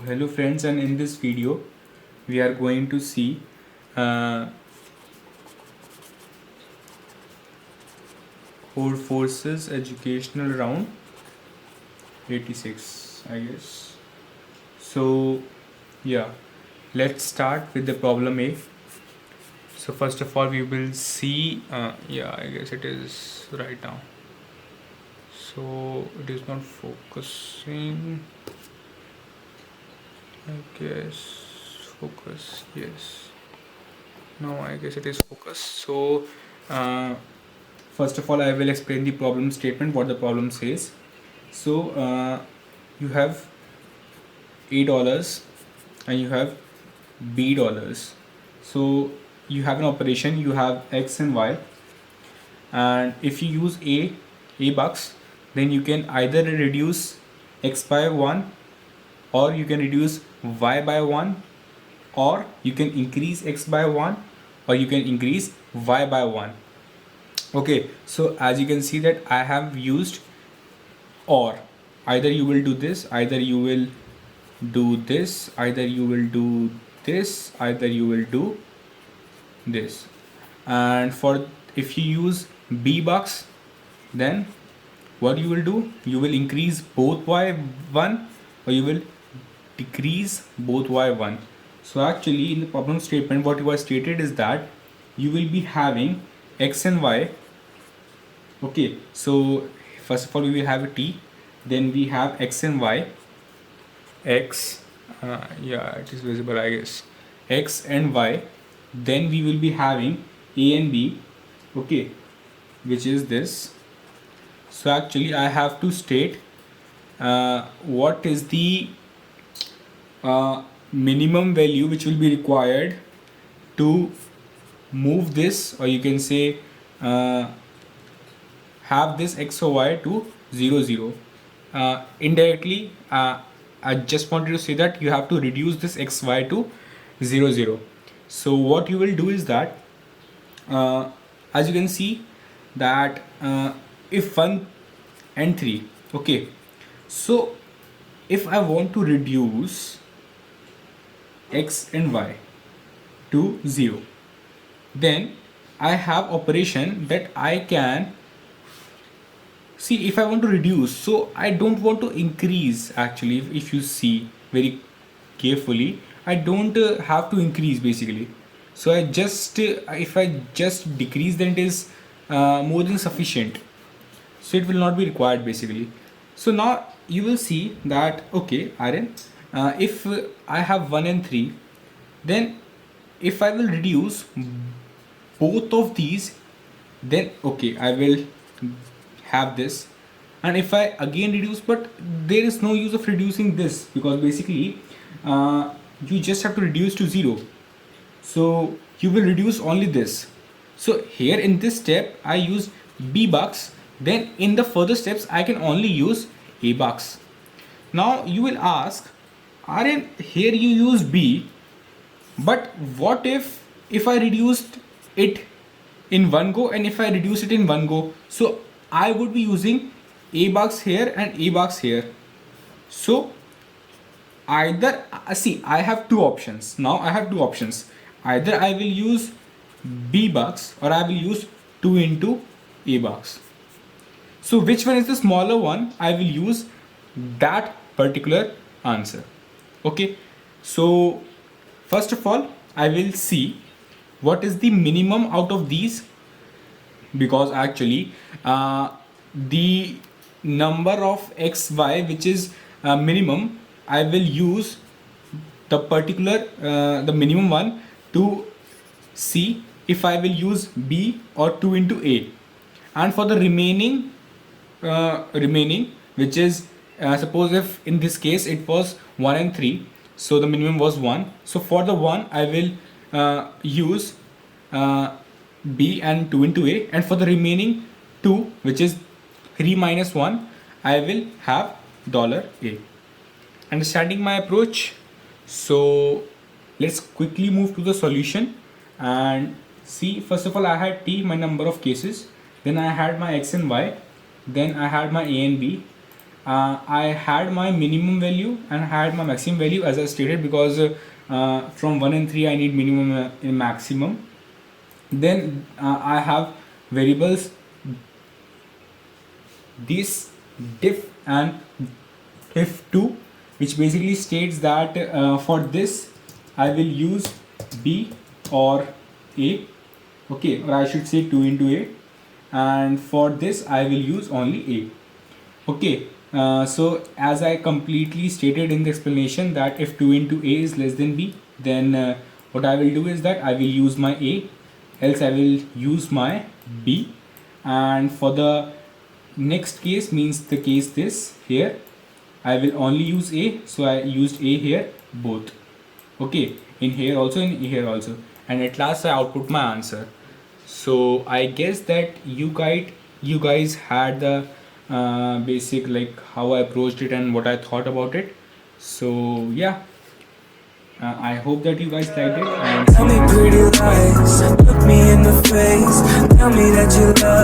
Hello friends, and in this video we are going to see Core Forces Educational Round 86, I guess. So yeah, let's start with the problem A. So first of all we will see I guess it is right now. So it is not focusing. I guess focus, yes. Now I guess it is focused. So first of all I will explain the problem statement, what the problem says. So you have $A and you have $B. So you have an operation, you have X and Y, and if you use A bucks, then you can either reduce X by 1, or you can reduce Y by 1, or you can increase X by 1, or you can increase Y by 1. Okay, so as you can see that I have used or. Either you will do this, either you will do this, either you will do this, either you will do this. And for if you use B bucks, then what you will do, you will increase both Y1 or you will decrease both Y1. So actually in the problem statement what you are stated is that you will be having X and Y. Okay, so first of all we will have a T, then we have X and Y. X, it is visible I guess, X and Y. Then we will be having A and B, okay, which is this. So actually I have to state what is the minimum value which will be required to move this, or you can say have this X or Y to 0 0. Indirectly I just wanted to say that you have to reduce this XY to 0 0. So what you will do is that as you can see that if 1 and 3, okay, so if I want to reduce X and Y to 0, then I have operation that I can see. If I want to reduce, so I don't want to increase. Actually, if you see very carefully, I don't have to increase basically. So I just if I just decrease, then it is more than sufficient, so it will not be required basically. So now you will see that okay, Aryan, if I have 1 and 3, then if I will reduce both of these, then okay, I will have this. And if I again reduce, but there is no use of reducing this, because basically you just have to reduce to 0, so you will reduce only this. So here in this step I use B bucks, then in the further steps I can only use A bucks. Now you will ask, Aryan, here you use B, but what if I reduced it in one go, and if I reduce it in one go, so I would be using A bucks here and A bucks here. So either see, I have two options. Now I have two options. Either I will use B bucks, or I will use 2 into A bucks. So which one is the smaller one, I will use that particular answer. Okay, so first of all I will see what is the minimum out of these, because actually the number of XY which is minimum, I will use the particular the minimum one to see if I will use B or 2 into A. And for the remaining which is suppose if in this case it was 1 and 3, so the minimum was 1, so for the 1 I will use B and 2 into A, and for the remaining 2, which is 3 minus 1, I will have $A. Understanding my approach? So let's quickly move to the solution and see. First of all I had T, my number of cases, then I had my X and Y, then I had my A and B, I had my minimum value and had my maximum value as I stated, because from 1 and 3 I need minimum and maximum. Then I have variables this diff and diff2, which basically states that for this I will use b or a, okay, or I should say 2 into a, and for this I will use only a. Okay, so as I completely stated in the explanation that if 2 into a is less than b, then what I will do is that I will use my a, else I will use my b. And for the next case, means the case this here, I will only use a, so I used a here both. Okay, in here also, in here also, and at last I output my answer. So I guess that you guys had the basic, like how I approached it and what I thought about it. So yeah, I hope that you guys liked it, and Tell me pretty lies, look me in the face, tell me that you love